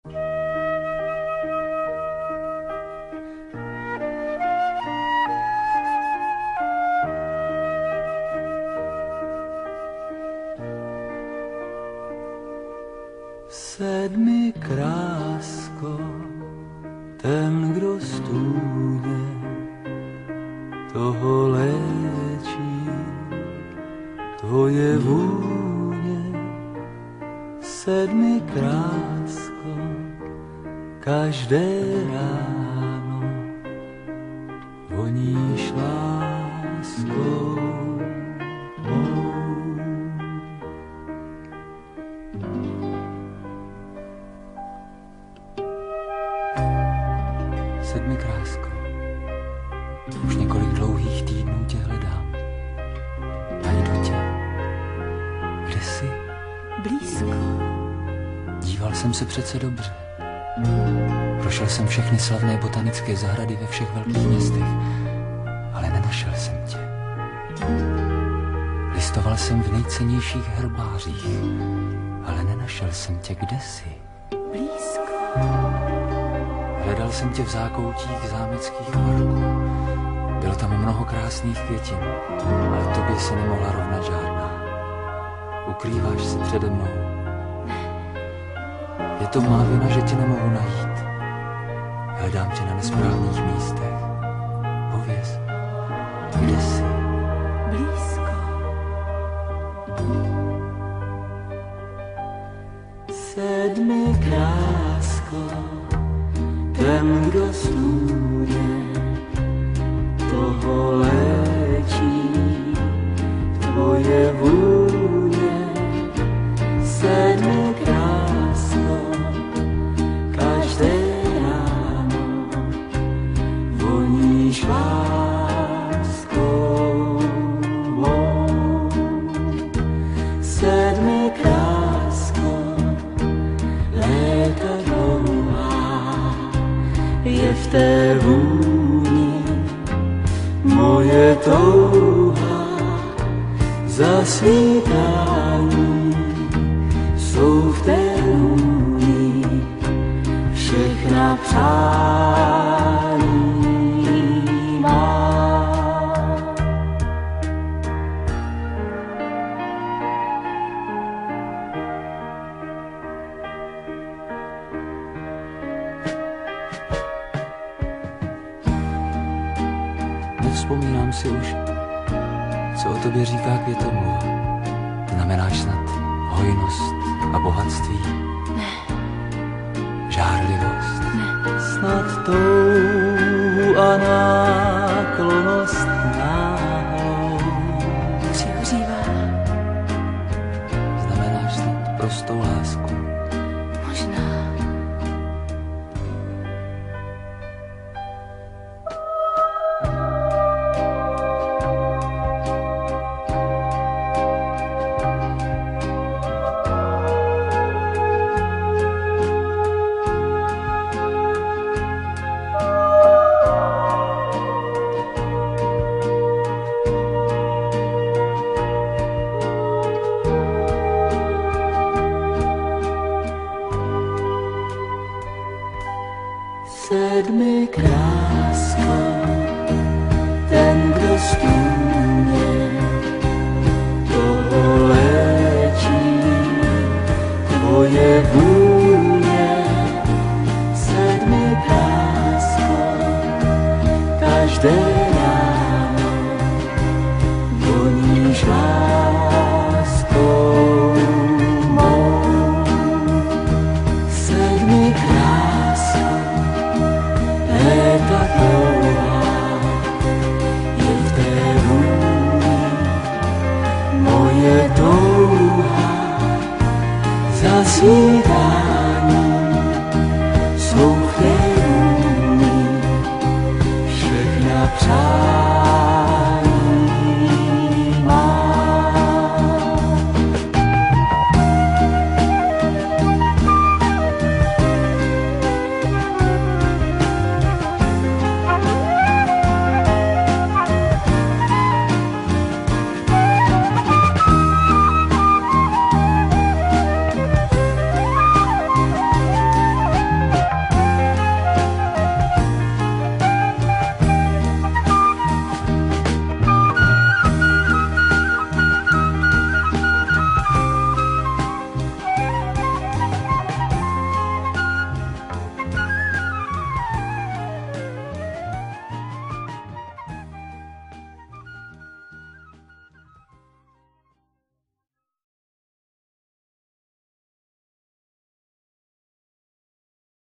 Sedmi krásko, ten, kdo stůně, toho léčí tvoje vůně. Sedmi krásko, každé ráno voníš láskou mou. Sedmi krásko, už několik dlouhých týdnů tě hledám. Najdu tě. Kde jsi? Blízko. Díval jsem se přece dobře. Prošel jsem všechny slavné botanické zahrady ve všech velkých městech, ale nenašel jsem tě. Listoval jsem v nejcennějších herbářích, ale nenašel jsem tě. Kde jsi? Blízko. Hledal jsem tě v zákoutích zámeckých parků. Bylo tam mnoho krásných květin, ale tobě se nemohla rovnat žádná. Ukrýváš se přede mnou. Je to má vina, že tě nemohu najít. Hledám tě na nesprávných místech. Pověz, kde jsi? Blízko. Sedmi krásko, ten, kdo stůně, toho léčí tvoje vůně. Sedmi krásko, každé ráno voníš láskou mou. Sedmi krásko, léta dlouhá je v té vůni. Moje touha zasvítání jsou v té vůni, všechna přání má. Nevzpomínám si už, co o tobě říká květomluva. Znamenáš snad hojnost a bohatství? Ne. Žárlivost? Ne. Snad touhu a náklonost náhlou. Přihořívá. Znamenáš snad prostou lásku? Možná. Sedmi krásko,